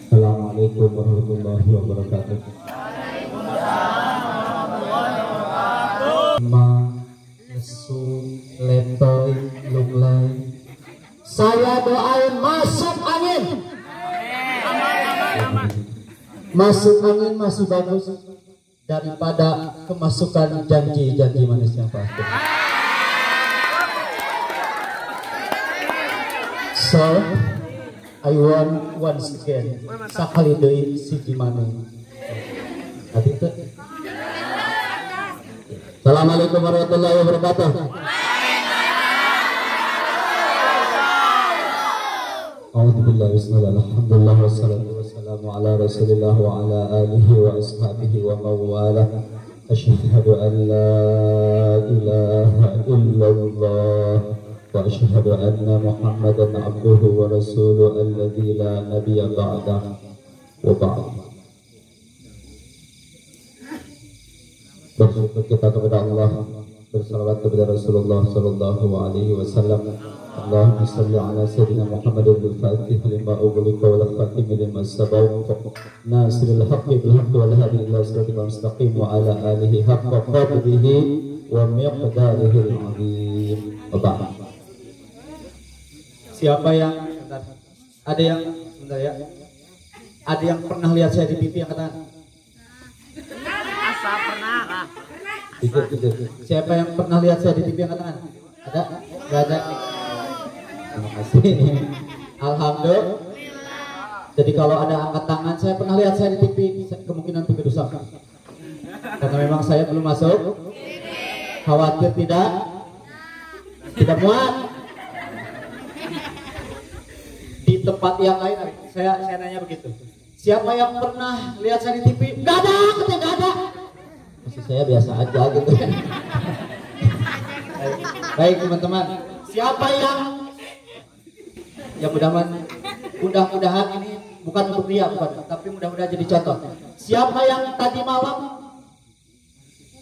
Assalamualaikum warahmatullahi wabarakatuh. Letoy lunglai. Saya doain masuk angin. Masuk angin masih bagus daripada kemasukan janji-janji manisnya pasti. So I want once again sakali deui si Gimane. Tadi itu. Assalamualaikum warahmatullahi wabarakatuh. Alhamdulillah, bismillah, alhamdulillah, wassalatu wassalamu ala rasulillah wa ala alihi wa ashabihi wa mawala. Asyhadu an la ilaha illallah wa asyhadu anna muhammadan abduhu wa rasuluhu alladzi la nabiyya ba'dah wa ba'd. Bersyukur kita kepada Allah, bersalawat kepada Rasulullah sallallahu alaihi wasallam. Allahumma shalli ala sayyidina Muhammadin al-Fatih lima ughliqa wal khatimi lima sabaq nasiril haqqi bil haqqi wal hadi ila siratal mustaqim wa ala alihi haqqa qadrihi wa miqdarihi al-azim. Siapa yang ada yang sebentar ya? Ada yang pernah lihat saya di TV yang katakan? Pernah. Siapa yang pernah lihat saya di TV yang katakan? Ada? Gak ada. Terima kasih. Alhamdulillah. Jadi kalau ada angkat tangan, saya pernah lihat saya di TV, kemungkinan TV rusak. Karena memang saya belum masuk. Khawatir tidak muat. Di tempat yang lain, saya nanya begitu. Siapa yang pernah lihat saya di TV? Gak ada, katanya gak ada. Maksud saya biasa aja gitu. Baik teman-teman, siapa yang mudah-mudahan ini bukan untuk dia, bukan, tapi mudah-mudahan jadi contoh. Siapa yang tadi malam,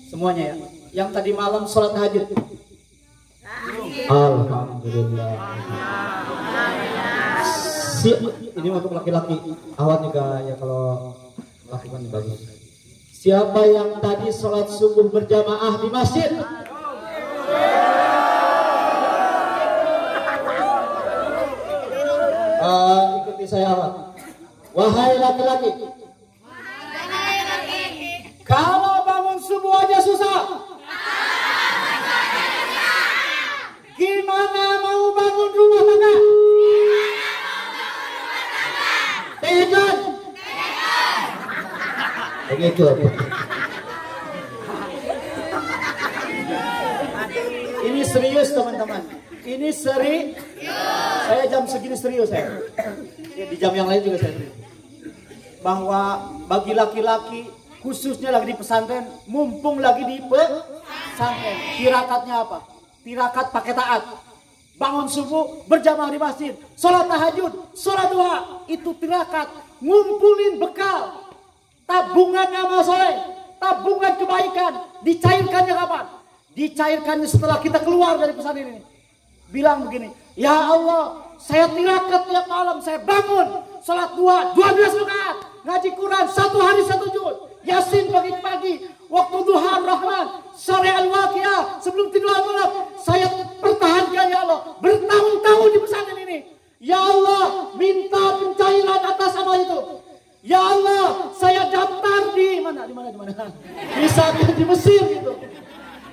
semuanya ya, yang tadi malam sholat tahajud? Alhamdulillah. Ini untuk laki-laki, awat juga ya kalau lakukan bagus. Siapa yang tadi sholat subuh berjamaah di masjid? Ikuti saya awat. Wahai laki-laki, kalau bangun subuh aja susah, gimana mau bangun rumah tangga? Tegan. Begitu. Ini serius teman-teman. Ini serius. Saya jam segini serius saya. Ya, di jam yang lain juga saya serius. Bahwa bagi laki-laki khususnya lagi di pesantren, mumpung lagi di pesantren, tirakatnya apa? Tirakat pakai taat. Bangun subuh, berjamaah di masjid, sholat tahajud, sholat duha, itu tirakat, ngumpulin bekal, tabungan amal soleh, tabungan kebaikan, dicairkannya kapan? Dicairkannya setelah kita keluar dari pesantren ini. Bilang begini, ya Allah, saya tirakat tiap malam, saya bangun, sholat duha, 12 rakaat, ngaji Quran, 1 hari 1 juz, Yasin pagi-pagi, waktu duha Rahman, sore Al-Waqiah, sebelum tidur malam, saya pertahankan ya Allah, bertahun-tahun di pesantren ini. Ya Allah, minta pencairan atas amal itu. Ya Allah, saya daftar di mana? Bisa di Mesir gitu.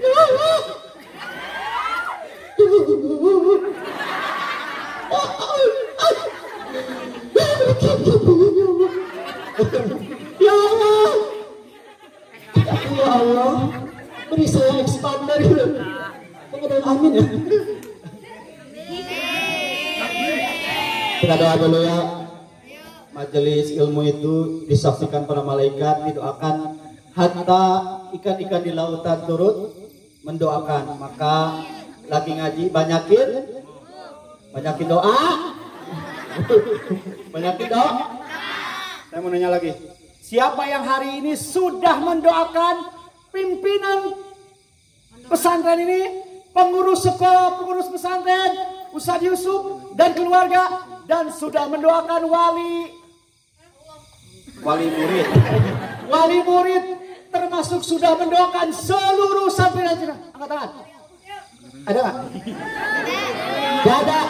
Ya Allah. Ya Allah. Ya Allah, beri saya expander gitu. Amin ya. Kita doa dulu ya. Majelis ilmu itu disaksikan para malaikat, didoakan hatta ikan-ikan di lautan turut mendoakan. Maka lagi ngaji banyakin doa. Banyakin doa. Saya mau nanya lagi. Siapa yang hari ini sudah mendoakan pimpinan pesantren ini pengurus sekolah, pengurus pesantren, Ustadz Yusuf dan keluarga, dan sudah mendoakan wali murid, termasuk sudah mendoakan seluruh santri dan jemaah. Angkat tangan. Ada nggak? Gak ada.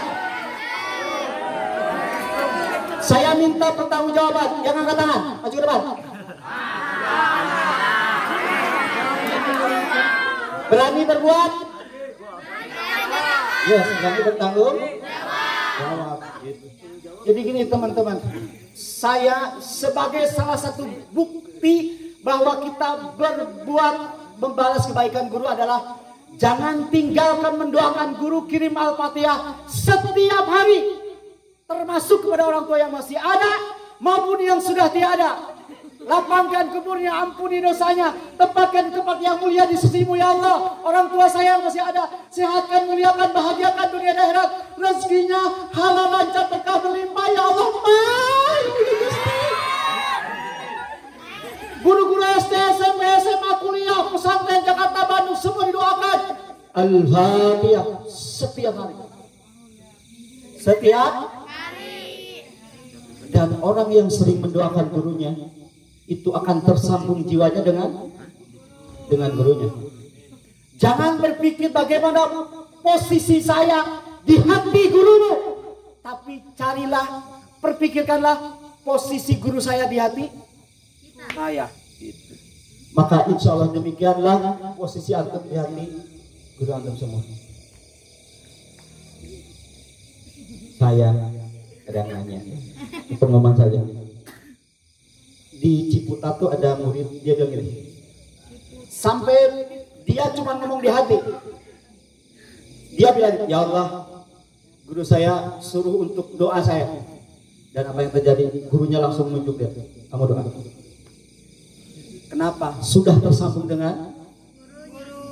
Saya minta pertanggungjawaban. Yang angkat tangan, maju ke depan. Berani berbuat? Yes, berani bertanggung jawab. Jadi gini teman-teman, saya sebagai salah satu bukti bahwa kita berbuat membalas kebaikan guru adalah jangan tinggalkan mendoakan guru, kirim Al-Fatihah setiap hari, termasuk kepada orang tua yang masih ada maupun yang sudah tiada. Lapangkan kuburnya, ampuni dosanya, tempatkan di tempat yang mulia di sisimu ya Allah. Orang tua saya yang masih ada, sehatkan, muliakan, bahagiakan dunia dan akhirat, rezekinya halal, lancar, berkah, berlimpah ya Allah. Guru-guru SD, SMP, SMA, kuliah, pesantren Jakarta, Bandung, semua didoakan Al-Fatihah setiap hari. Dan orang yang sering mendoakan gurunya itu akan tersambung jiwanya dengan gurunya. Jangan berpikir bagaimana posisi saya di hati gurumu, tapi carilah, perpikirkanlah posisi guru saya di hati saya. Maka insya Allah demikianlah posisi antum di hati guru antum semua. Saya kadang nanya, pengumuman saja. Di Ciputat tuh ada murid, dia bilang gini, sampai dia cuma ngomong di hati, dia bilang, ya Allah, guru saya suruh untuk doa saya. Dan apa yang terjadi? Gurunya langsung menunjuk dia, kamu doa. Kenapa? Sudah tersambung dengan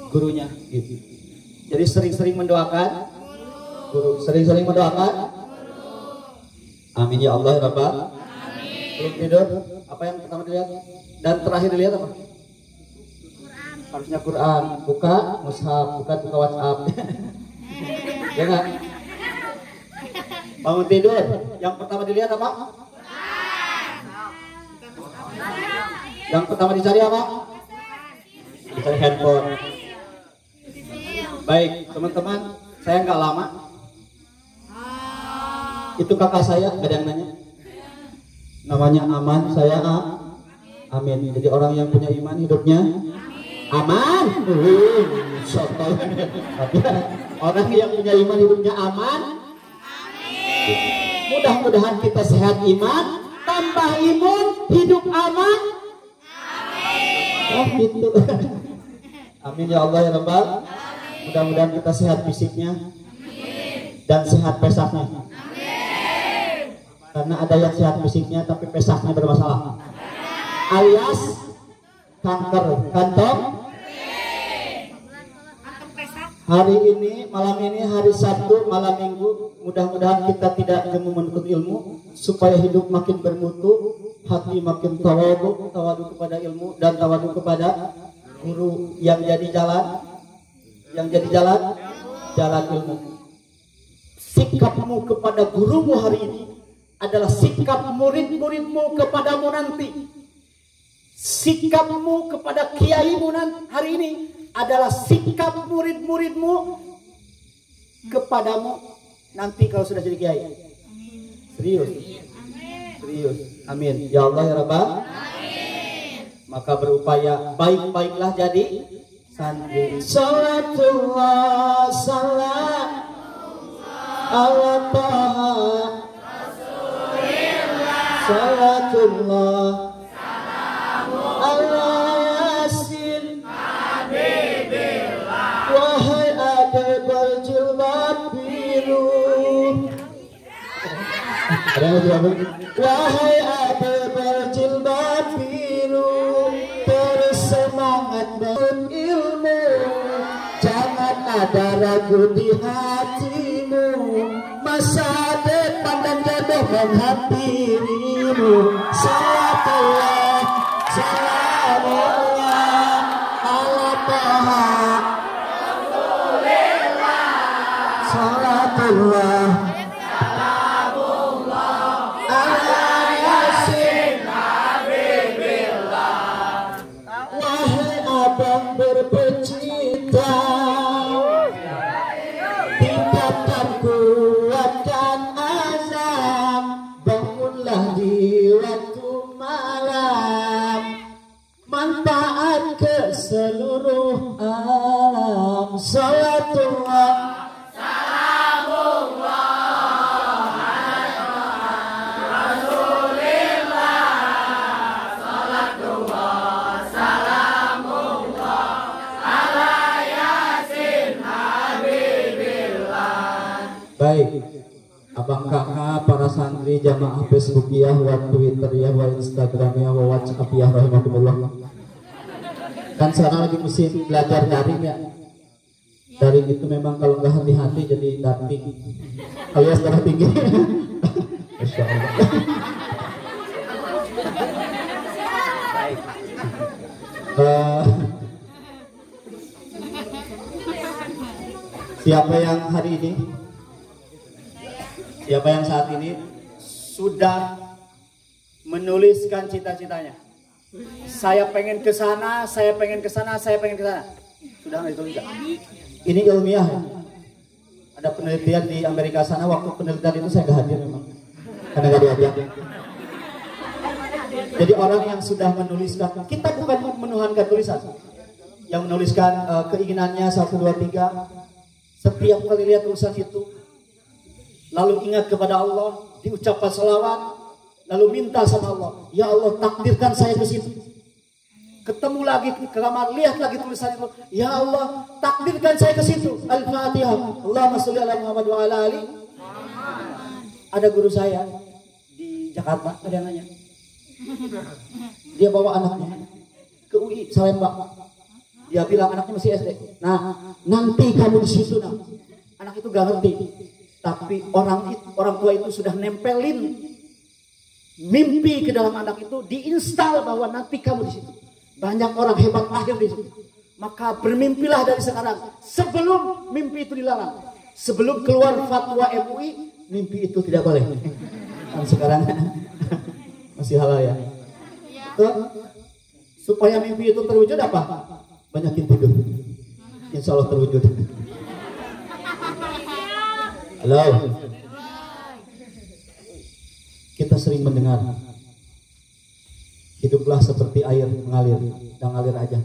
gurunya gitu. Jadi sering-sering mendoakan guru, sering-sering mendoakan. Amin ya Allah ya Rabbal. Belum tidur? Apa yang pertama dilihat? Dan terakhir dilihat apa? Harusnya Quran. Buka mushaf, buka WhatsApp. Ya nggak? Bangun tidur, yang pertama dilihat apa? Yang pertama dicari apa? Dicari handphone. Baik teman-teman, saya nggak lama. Itu kakak saya, ada yang nanya. Namanya Aman, saya Amin. Jadi orang yang punya iman hidupnya aman. Orang yang punya iman hidupnya aman. Mudah-mudahan kita sehat iman, tambah imun, hidup aman. Oh gitu. Amin ya Allah ya Rabbal. Mudah-mudahan kita sehat fisiknya dan sehat pesaknya. Karena ada yang sehat fisiknya tapi pesaknya bermasalah, alias kanker kantong. Hari ini, malam ini hari Sabtu, malam Minggu, mudah-mudahan kita tidak jemu menuntut ilmu supaya hidup makin bermutu, hati makin tawadu kepada ilmu dan tawadu kepada guru yang jadi jalan ilmu. Sikapmu kepada gurumu hari ini adalah sikap murid-muridmu kepadamu nanti. Sikapmu kepada kiaimu hari ini adalah sikap murid-muridmu kepadamu nanti kalau sudah jadi kiai. Serius. Serius. Amin. Ya Allah ya Rabbal. Maka berupaya baik-baiklah jadi santri. Salatullah salam ala taha salatullah ala yasin habibillah. Wahai adil berjilbab biru, wahai adil berjilbab biru, bersemangat berilmu, jangan ada ragu di hatimu, masa depan dan jodoh menghampirimu. Salatullah salamullah ala taha salatullah ala yasin habibillah. Wahai abang berpecita, tingkatkan kuatkan azam, bangunlah di waktu malam, manfaat ke seluruh alam. Salatullah baik, abang kakak, para santri, jamaah Facebookiyah, wa Twitteriyah, wa Instagramiyah, wa WhatsAppiyah, rahimakumullah. Kan sekarang lagi musim belajar daring ya. Daring itu memang kalau nggak hati-hati jadi daring alias darah tinggi. Masya Allah. Siapa yang hari ini? Siapa yang saat ini sudah menuliskan cita-citanya? Saya pengen ke sana, saya pengen ke sana, saya pengen ke sana. Sudah nggak ditulis? Ini ilmiah. Ada penelitian di Amerika sana, waktu penelitian itu saya nggak hadir memang, karena nggak diajak. Jadi orang yang sudah menuliskan, kita bukan menuhankan tulisan, yang menuliskan keinginannya 1, 2, 3, setiap kali lihat tulisan itu, lalu ingat kepada Allah, diucapkan salawat, lalu minta sama Allah, ya Allah takdirkan saya ke situ. Ketemu lagi ke kamar, lihat lagi tulisan itu, ya Allah takdirkan saya ke situ. Al-Fatihah. Allahumma sholli ala Muhammad wa ala ali. Ada guru saya di Jakarta, ada yang nanya, dia bawa anaknya ke UI Salemba. Dia bilang anaknya masih SD. Nah, nanti kamu di situ nah. Anak itu gak ngerti. Tapi orang tua itu sudah nempelin mimpi ke dalam anak itu, diinstal bahwa nanti kamu di situ. Banyak orang hebat lahir di situ. Maka bermimpilah dari sekarang sebelum mimpi itu dilarang. Sebelum keluar fatwa MUI, mimpi itu tidak boleh. Kan sekarang masih halal ya. Supaya mimpi itu terwujud apa? Banyakin tidur. Insya Allah terwujud. Halo. Kita sering mendengar, hiduplah seperti air mengalir, dan ngalir aja.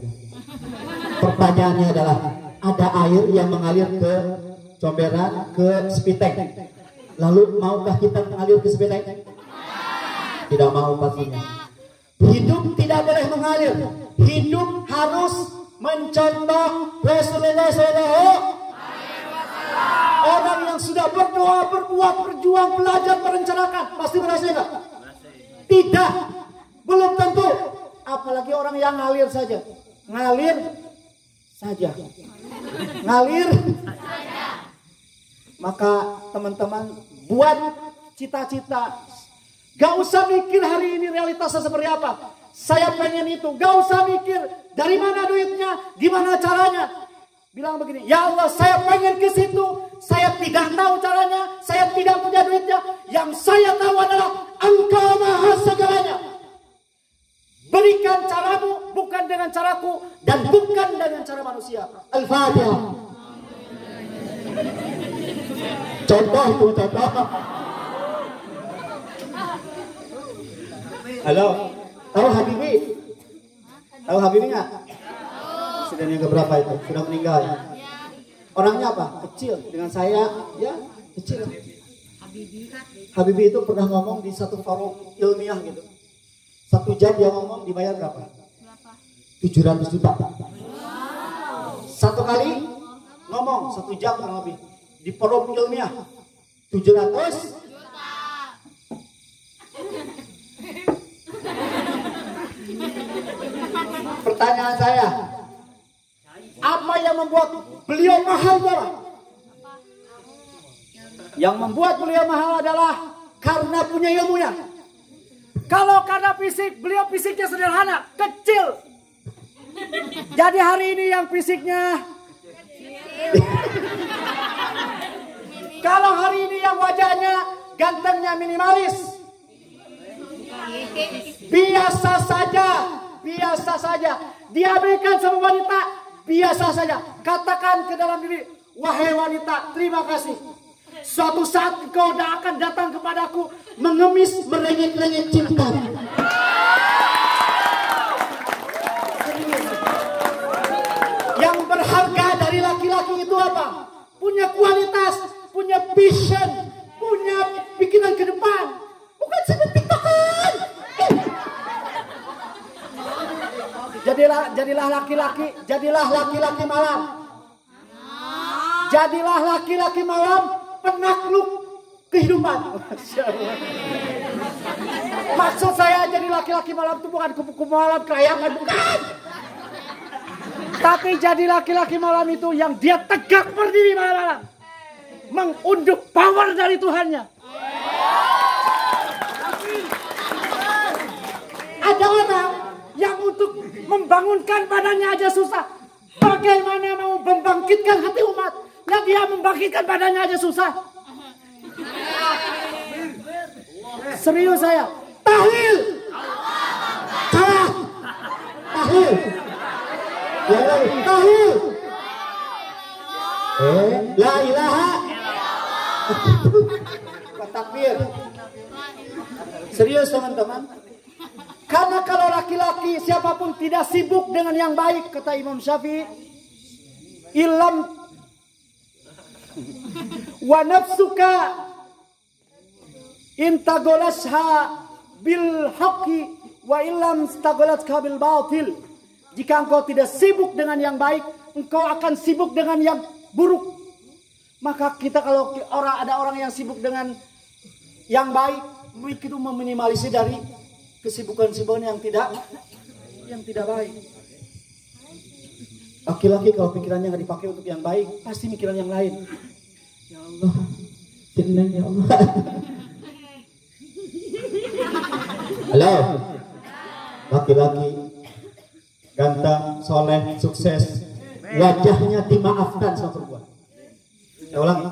Pertanyaannya adalah, ada air yang mengalir ke Comberan, ke Spiteng. Lalu maukah kita mengalir ke Spiteng? Tidak mau pastinya. Hidup tidak boleh mengalir. Hidup harus mencontoh Rasulullah SAW. Orang yang sudah berdoa, berbuat, berjuang, belajar, merencanakan, pasti berhasil nggak? Tidak, belum tentu. Apalagi orang yang ngalir saja, ngalir saja. Maka teman-teman buat cita-cita. Gak usah mikir hari ini realitasnya seperti apa. Saya pengen itu, gak usah mikir dari mana duitnya, gimana caranya. Bilang begini, ya Allah saya pengen ke situ, saya tidak tahu caranya, saya tidak punya duitnya. Yang saya tahu adalah Engkau Maha segalanya. Berikan caramu, bukan dengan caraku, dan bukan dengan cara manusia. Al-Fatihah. Contoh itu contoh. Halo, tahu Habibi? Tahu Habibi nggak? Presiden yang keberapa itu? Sudah meninggal ya? Orangnya apa? Kecil. Dengan saya, ya kecil. Habibi itu pernah ngomong di satu forum ilmiah gitu. 1 jam dia ngomong dibayar berapa? 700 juta. Satu kali ngomong 1 jam kurang lebih di forum ilmiah 700 juta. Pertanyaan saya, apa yang membuat beliau mahal berapa? Yang membuat beliau mahal adalah karena punya ilmunya. Kalau karena fisik, beliau fisiknya sederhana, kecil. Jadi hari ini yang fisiknya hari ini yang wajahnya gantengnya minimalis, biasa saja, diabaikan sama wanita, biasa saja. Katakan ke dalam diri, wahai wanita, terima kasih. Suatu saat kau akan datang kepadaku mengemis merengek-rengek cinta. Yang berharga dari laki-laki itu apa? Punya kualitas, punya vision, punya pikiran ke depan. Bukan seperti tiktokan. Jadilah laki-laki malam. Jadilah laki-laki malam penakluk kehidupan. Maksud saya jadi laki-laki malam itu bukan kupu-kupu malam kerayakan, bukan. Tapi jadi laki-laki malam itu yang dia tegak berdiri malam-malam, mengunduk power dari Tuhannya. Ada orang yang untuk membangunkan badannya aja susah, bagaimana mau membangkitkan hati umat? Nah, dia membangkitkan badannya aja susah. Serius saya. Tahlil. Salah. Tahlil. Tahlil. La ilaha. Takbir. Serius teman-teman. Karena kalau laki-laki siapapun tidak sibuk dengan yang baik, kata Imam Syafi'i, ilam wa nafsuka intagolasha bil haqqi wa illam stagolatska bil batil. Jika engkau tidak sibuk dengan yang baik, engkau akan sibuk dengan yang buruk. Maka kita kalau ada orang yang sibuk dengan yang baik, itu meminimalisir dari kesibukan-kesibukan yang tidak baik. Laki-laki kalau pikirannya nggak dipakai untuk yang baik, pasti mikiran yang lain. Ya Allah, tenang ya Allah. Halo, laki-laki ganteng, soleh, sukses, wajahnya dimaafkan sama perempuan. Saya ulangi,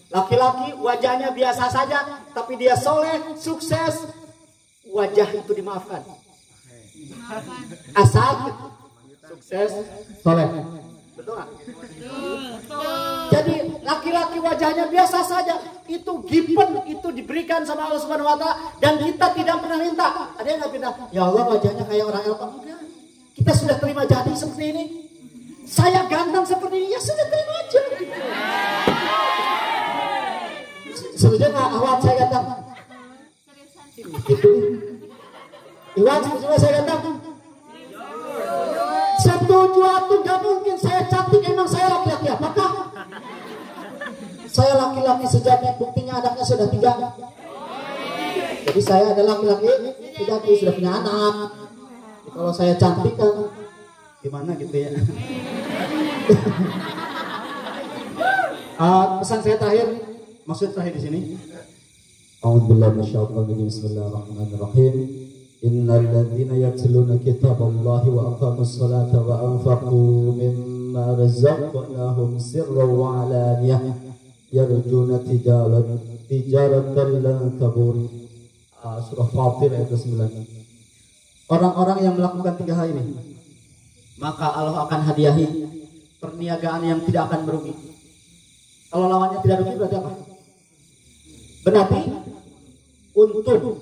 laki-laki wajahnya biasa saja, tapi dia soleh, sukses, wajah itu dimaafkan. Asal sukses, soleh. Betul nggak? Jadi laki-laki wajahnya biasa saja, itu given, itu diberikan sama Allah Subhanahu Wa Taala, dan kita tidak pernah minta. Ada yang nggak minta? Ya Allah, wajahnya kayak orang Eropa. Enggak. Kita sudah terima jadi seperti ini. Saya ganteng seperti ini, ya sudah terima aja. Setuju nggak awal saya ganteng? Itu. Iwan, setuju saya ganteng? Setuju atau gak mungkin saya cantik, emang saya laki-laki apakah? Saya laki-laki sejati, buktinya anaknya sudah 3. Jadi saya adalah laki-laki sejati, sudah punya anak. Kalau saya cantik kan gimana gitu ya. Pesan saya terakhir, maksud terakhir di sini. A'udzubillahi minasyaitonir rajim. Bismillahirrahmanirrahim. Innal ladzina yatluna kitaballahi wa aqamus salata wa anfaqu mimma razaqnahum sirran wa alaniyah yarjuna tijaratan lan tabur. Surah Fatir ayat 9. Orang-orang yang melakukan 3 hal ini, maka Allah akan hadiahi perniagaan yang tidak akan merugi. Kalau lawannya tidak rugi berarti apa? Berarti untuk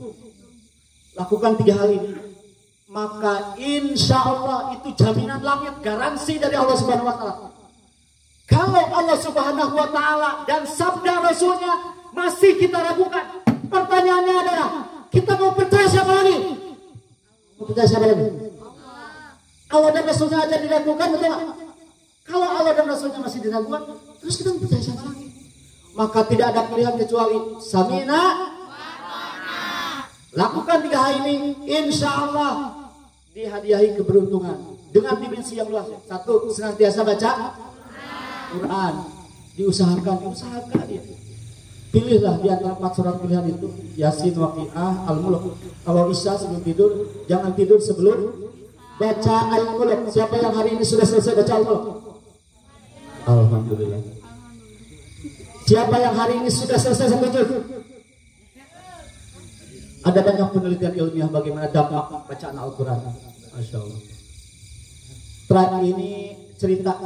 lakukan 3 hal ini, maka insya Allah itu jaminan langit, garansi dari Allah Subhanahu Wa Taala. Kalau Allah Subhanahu Wa Taala dan sabda Rasulnya masih kita ragukan, pertanyaannya adalah kita mau percaya siapa lagi? Mau percaya siapa lagi? Allah dan Rasulnya aja diragukan, betul nggak? Kalau Allah dan Rasulnya masih diragukan, terus kita mau percaya siapa lagi? Maka tidak ada pilihan kecuali samina. Lakukan 3 hal ini, insya Allah dihadiahi keberuntungan dengan dimensi yang luas. 1, senantiasa baca Quran, diusahakan ya. Pilihlah di antara 4 surat pilihan itu, Yasin, Waqiah, Al-Mulk. Kalau Isya sebelum tidur, jangan tidur sebelum baca Al-Mulk. Siapa yang hari ini sudah selesai baca Al-Mulk? Alhamdulillah. Siapa yang hari ini sudah selesai satu juz? Ada banyak penelitian ilmiah bagaimana dampak bacaan Al-Quran. Masya Allah. Terakhir ini cerita,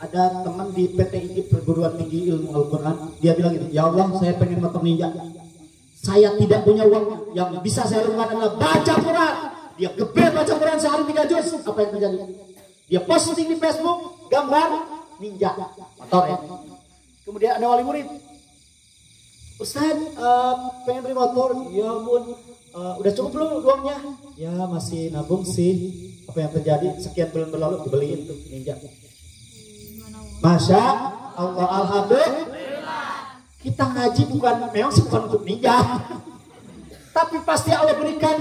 ada teman di PTII Perguruan Tinggi Ilmu Al-Quran. Dia bilang gini, ya Allah, saya pengen motor ninja. Saya tidak punya uang, yang bisa saya lakukan adalah baca Quran. Dia gebet baca Quran sehari 3 juz. Apa yang terjadi? Dia posting di Facebook gambar ninja motor ya. Kemudian ada wali murid, Ustaz, pengen beli motor. Ya bun, udah cukup belum uangnya? Ya masih nabung sih. Apa yang terjadi? Sekian bulan berlalu dibeliin tuh ninja. Masya Allah, alhamdulillah. Kita ngaji memang sih bukan untuk ninja, tapi pasti Allah berikan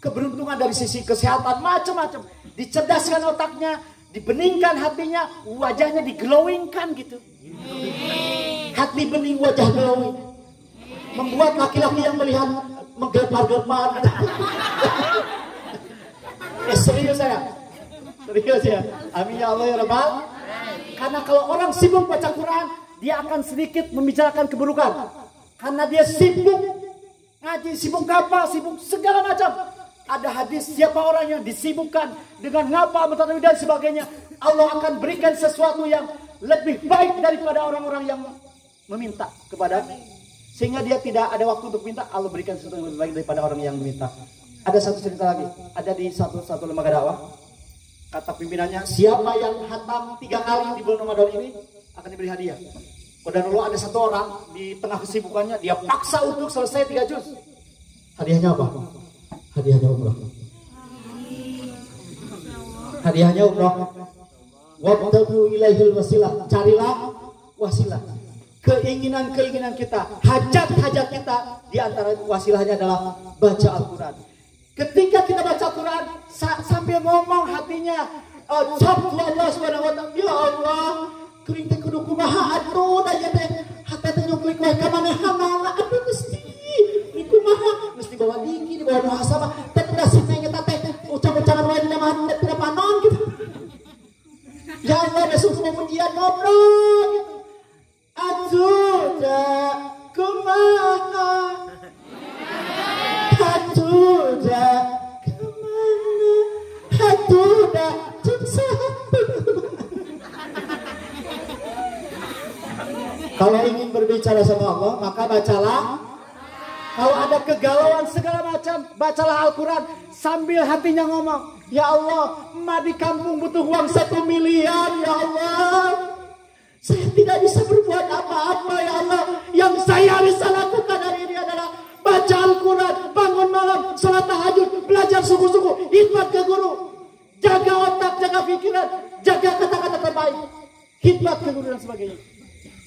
keberuntungan dari sisi kesehatan macam-macam. Dicerdaskan otaknya, dibeningkan hatinya, wajahnya diglowingkan gitu. Hati bening, wajah glowing. Membuat laki-laki yang melihat menggelepar-gelepar. Serius saya. Serius ya. Amin ya Allah ya Rabbal. Karena kalau orang sibuk baca Quran, dia akan sedikit membicarakan keburukan. Karena dia sibuk ngaji, sibuk ngapa, sibuk segala macam. Ada hadis, siapa orang yang disibukkan dengan ngapa, metode dan sebagainya, Allah akan berikan sesuatu yang lebih baik daripada orang-orang yang meminta kepada, sehingga dia tidak ada waktu untuk minta. Allah berikan sesuatu yang lebih baik daripada orang yang meminta. Ada satu cerita lagi, ada di satu lembaga dakwah, kata pimpinannya, siapa yang hatam 3 kali di bulan Ramadan ini akan diberi hadiah. Qadarullah, ada satu orang di tengah kesibukannya, dia paksa untuk selesai 3 juz. Hadiahnya apa? Hadiahnya umrah. Hadiahnya umrah. Wabtaghu ilaihil wasilah. Carilah wasilah. Keinginan-keinginan kita, hajat-hajat kita, di antara wasilahnya adalah baca Al-Quran. Ketika kita baca Quran sambil ngomong hatinya, sabtu Allah Subhanahu wa taala, ya Allah, kuring teh kudu kumaha atuh da ieu teh hate teh nyuklik wae ka manehna, aduh Gusti. Kumaha mesti bawa diki, dibawa muhasabah, teh nasib neng eta teh ucap-ucapan wae di mah tidak panon gitu. Ya Allah, besok kemudian ngobrol gitu. Ajuda kumaha, ajuda kemana, ajuda cinta. Kalau ingin berbicara sama Allah, maka bacalah. Kalau ada kegalauan segala macam, bacalah Al-Quran sambil hatinya ngomong, ya Allah, emak di kampung butuh uang 1 miliar, ya Allah. Saya tidak bisa berbuat apa-apa, ya Allah. Yang saya bisa lakukan hari ini adalah baca Al-Quran, bangun malam, salat tahajud, belajar suku-suku, khidmat ke guru, jaga otak, jaga pikiran, jaga kata-kata terbaik, khidmat ke guru dan sebagainya.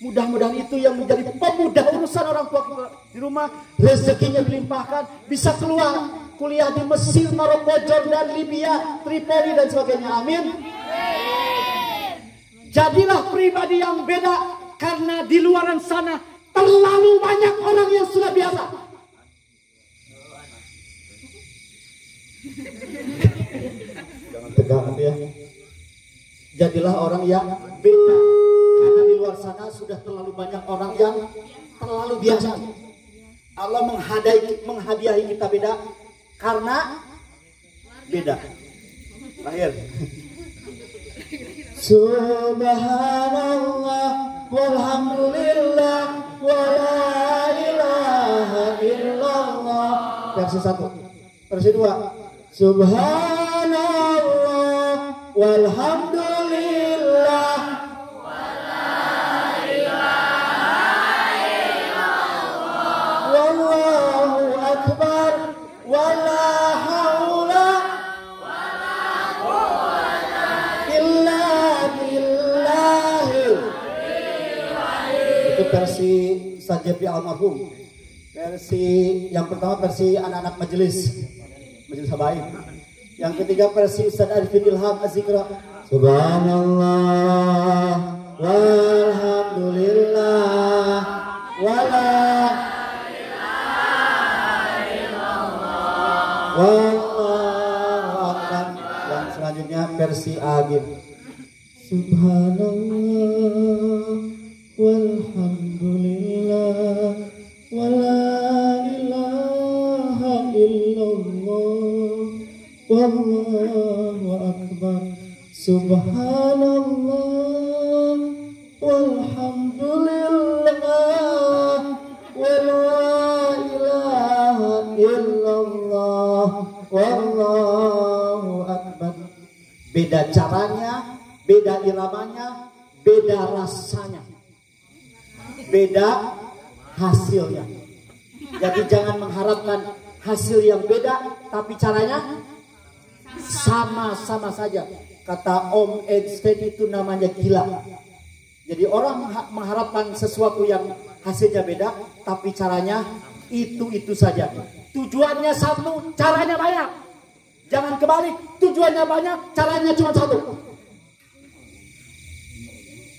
Mudah-mudahan itu yang menjadi pemudah urusan orang tua kita di rumah. Rezekinya dilimpahkan, bisa keluar kuliah di Mesir, Maroko, Jordan, Libya, Tripoli dan sebagainya. Amin. Jadilah pribadi yang beda, karena di luaran sana terlalu banyak orang yang sudah biasa. Jangan tegang ya. Jadilah orang yang beda, karena di luar sana sudah terlalu banyak orang yang terlalu biasa. Allah menghadiahi kita beda karena beda. Terakhir. Subhanallah walhamdulillah wala ilaha illallah. Versi 1. Versi 2. Subhanallah walhamdulillah wala ilaha illallah wallahu akbar wala haula wala quwwata illa billah. Itu versi Sajepi almarhum. Versi yang pertama versi anak-anak majelis habaib. Yang ketiga versi Ustaz Arifin Ilham Az-Zikra. Subhanallah walhamdulillah wala ilaha illallah wallahu akbar. Dan selanjutnya versi Agim. Subhanallah walhamdulillah Subhanallah walhamdulillah wa la ilaha illallah wallahu akbar. Beda caranya, beda iramanya, beda rasanya, beda hasilnya. Jadi jangan mengharapkan hasil yang beda, tapi caranya sama-sama saja. Kata Om Einstein itu namanya gila. Jadi orang mengharapkan sesuatu yang hasilnya beda, tapi caranya itu saja. Tujuannya satu, caranya banyak. Jangan kebalik, tujuannya banyak, caranya cuma satu.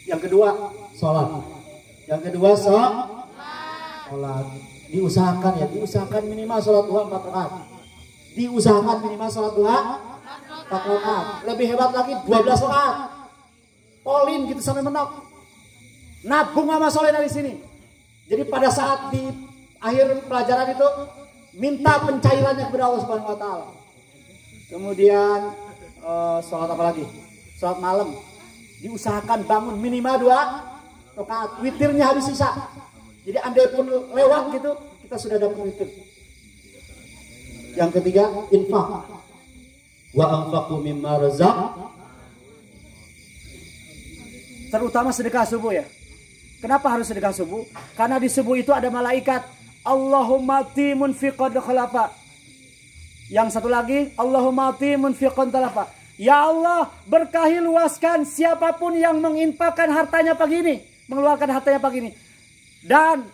Yang kedua, sholat. Yang kedua, sholat. Diusahakan ya, diusahakan minimal sholat duha 4 rakaat. Diusahakan minimal sholat duha 4 rakaat. Lebih hebat lagi 12 rakaat. Polin gitu sampai mentok. Nabung sama soleh dari sini. Jadi pada saat di akhir pelajaran itu minta pencairannya kepada Allah Subhanahu wa taala. Kemudian sholat apa lagi? Sholat malam. Diusahakan bangun minimal 2 rakaat. Witirnya habis sisa. Jadi andai pun lewat gitu, kita sudah dapat witir. Yang ketiga, infak. Wa anfaqu mimma razaq. Terutama sedekah subuh ya. Kenapa harus sedekah subuh? Karena di subuh itu ada malaikat. Allahumma ati munfiqan khalafa. Yang satu lagi, Allahumma ati munfiqan talafa. Ya Allah, berkahi luaskan siapapun yang menginfakkan hartanya pagi ini, mengeluarkan hartanya pagi ini. Dan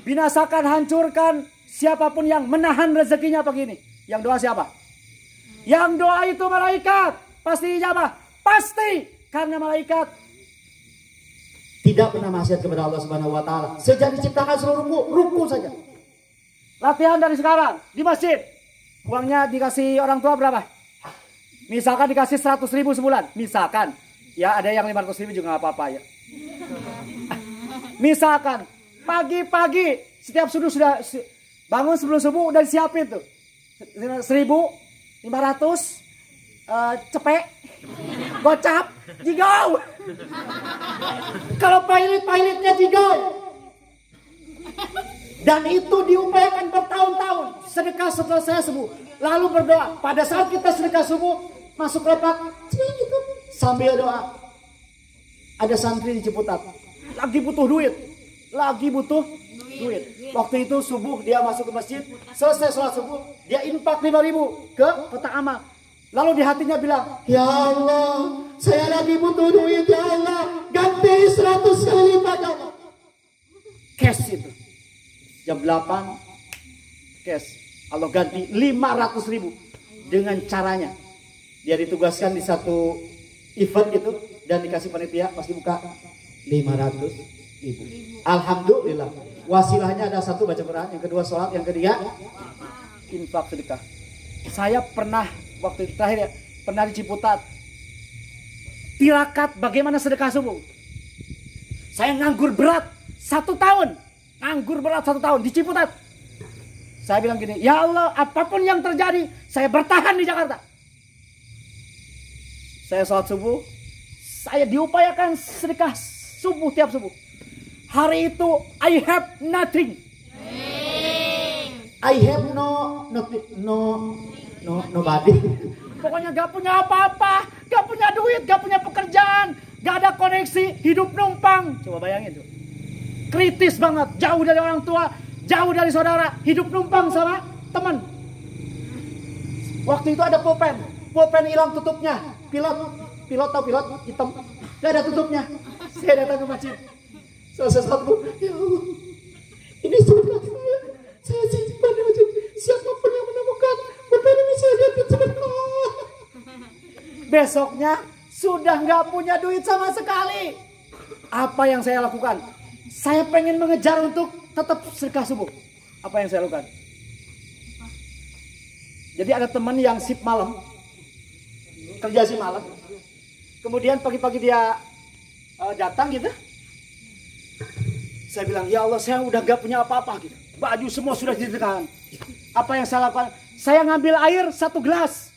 binasakan, hancurkan siapapun yang menahan rezekinya pagi ini. Yang doa siapa? Yang doa itu malaikat. Pasti ijabah. Pasti. Karena malaikat tidak pernah maksiat kepada Allah Subhanahu wa taala. Sejak diciptakan seluruh ruku saja. Latihan dari sekarang di masjid. Uangnya dikasih orang tua berapa? Misalkan dikasih 100.000 sebulan. Misalkan. Ya ada yang 500.000 juga gak apa-apa ya. Misalkan. Pagi-pagi. Setiap sudah bangun sebelum subuh udah disiapin tuh. 1.500. Cepek. Gocap. Jigau. Kalau pilotnya jigau. Dan itu diupayakan bertahun-tahun. Sedekah setelah saya subuh. Lalu berdoa. Pada saat kita sedekah subuh. Masuk lepak. Gitu, sambil doa. Ada santri di Ciputat. Lagi butuh duit. Waktu itu subuh dia masuk ke masjid. Selesai sholat subuh. Dia infak 5.000 ke kotak amal. Lalu di hatinya bilang. Ya Allah. Saya lagi butuh duit ya Allah. Ganti 100 kali lipat ya Allah. Cash itu. Jam 8 cash. Allah ganti 500.000 dengan caranya. Dia ditugaskan di satu event gitu dan dikasih panitia pasti buka 500.000. Alhamdulillah. Wasilahnya ada satu baca Quran, yang kedua sholat, yang ketiga infak sedekah. Saya pernah waktu terakhir ya, pernah di Ciputat. Tirakat bagaimana sedekah subuh. Saya nganggur berat 1 tahun. Nganggur berat 1 tahun di Ciputat. Saya bilang gini, ya Allah, apapun yang terjadi, saya bertahan di Jakarta. Saya sholat subuh, saya diupayakan sedekah subuh tiap subuh. Hari itu, I have nothing. I have nobody. Pokoknya gak punya apa-apa, gak punya duit, gak punya pekerjaan, gak ada koneksi, hidup numpang. Coba bayangin tuh. Kritis banget, jauh dari orang tua, jauh dari saudara, hidup numpang sama teman. Waktu itu ada pulpen hilang tutupnya. Pilot tau pilot hitam, gak ada tutupnya. Saya datang ke masjid. Selesai satu, ya Allah, ini sedekah saya simpan di masjid. Siapapun yang menemukan pulpen ini saya lihat sedekah. Besoknya sudah gak punya duit sama sekali. Apa yang saya lakukan? Saya pengen mengejar untuk tetap sedekah subuh. Apa yang saya lakukan? Jadi ada teman yang shift malam. Kerja shift malam. Kemudian pagi-pagi dia datang gitu. Saya bilang, ya Allah, saya udah gak punya apa-apa gitu. Baju semua sudah disedekahkan. Apa yang saya lakukan? Saya ngambil air 1 gelas.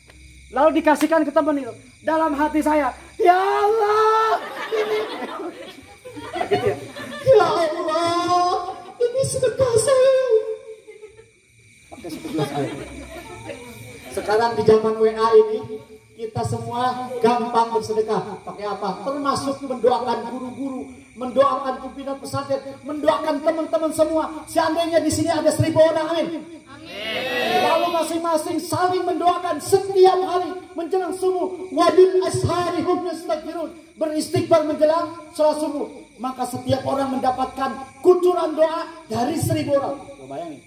Lalu dikasihkan ke teman itu. Dalam hati saya, ya Allah, ini. Gitu ya. Ya Allah, ini sedekah saya. Pakai 11 ayat. Sekarang di zaman WA ini, kita semua gampang bersedekah. Pakai apa? Termasuk mendoakan guru-guru, mendoakan pimpinan pesantren, mendoakan teman-teman semua. Seandainya di sini ada 1000 orang, amin. Lalu masing-masing saling mendoakan setiap hari menjelang subuh. Wabil ashari hum yastaghfirun. Beristighfar menjelang sholat subuh. Maka setiap orang mendapatkan kucuran doa dari 1000 orang. Coba bayangin.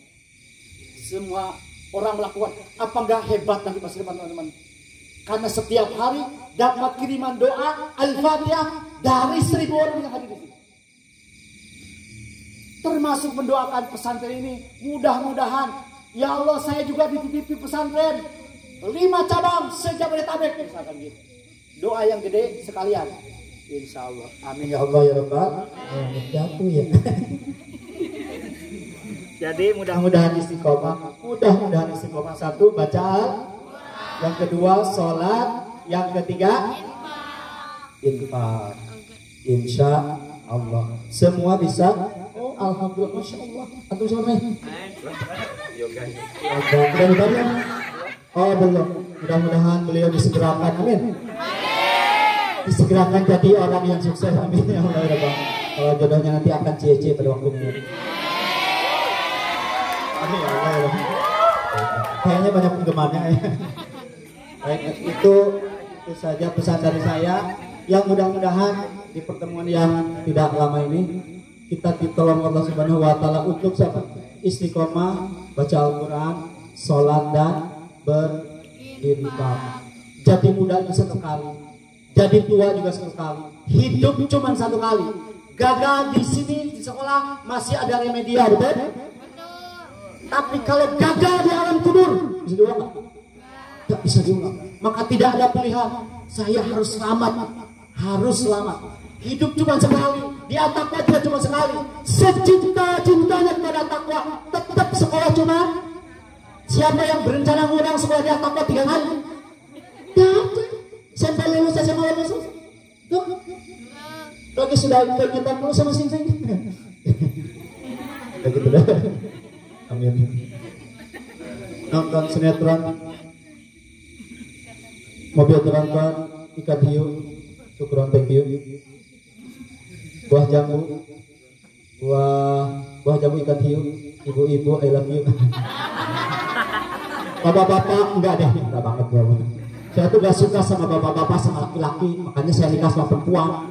Semua orang melakukan. Apa enggak hebat nanti pas depan teman-teman? Karena setiap hari dapat kiriman doa Al-Fatihah dari 1000 orang yang hadir di sini. Termasuk mendoakan pesantren ini. Mudah-mudahan, ya Allah, saya juga dititipi pesantren 5 cabang se-Jabodetabek, misalkan gitu. Doa yang gede sekalian. Insya Allah. Amin Ya Allah ya Rabbal. Jatuh ya. Jadi Mudah-mudahan istiqomah. Mudah-mudahan istiqomah. 1, bacaan. Yang kedua, sholat. Yang ketiga, infak. Insya Allah. Semua bisa. Oh, alhamdulillah, masya Allah. Antum siapa nih? Mudah-mudahan. Oh belum. Mudah-mudahan beliau disegerakan. Amin. Disegerakan jadi orang yang sukses. Amin ya Allah ya Rabbal. Kalau jodohnya nanti akan cie-cie pada waktunya. Amin ya Allah ya Rabbal. Kayaknya banyak penggemarnya ya. Baik, itu saja pesan dari saya. Yang mudah-mudahan di pertemuan yang tidak lama ini kita ditolong Allah Subhanahu wa taala untuk siapa? Istiqomah, baca Al-Qur'an, sholat dan berinfak. Jadi muda itu satu kali, jadi tua juga satu kali. Hidup cuma satu kali. Gagal di sini di sekolah masih ada remedial, betul? Tapi kalau gagal di alam kubur bisa diulang? Tidak bisa diulang. Maka tidak ada pilihan. Saya harus selamat, harus selamat. Hidup cuma sekali, di takwa juga cuma sekali. Secinta-cintanya kepada takwa, tetap sekolah cuma. Siapa yang berencana ngurang sekolah di takwa 3 kali? Tidak. Sampai lulus SMA lulus. Tuh. Lagi sudah kita lulus sama sing-sing. Begitu dah. Amin. Nonton sinetron, mobil tronton, ikan hiu, syukuran thank you. Buah jambu, buah jambu ikan hiu, ibu-ibu I love you. Bapak-bapak enggak deh, enggak banget gua. Saya tuh gak suka sama bapak-bapak sama laki-laki, makanya saya nikah sama perempuan.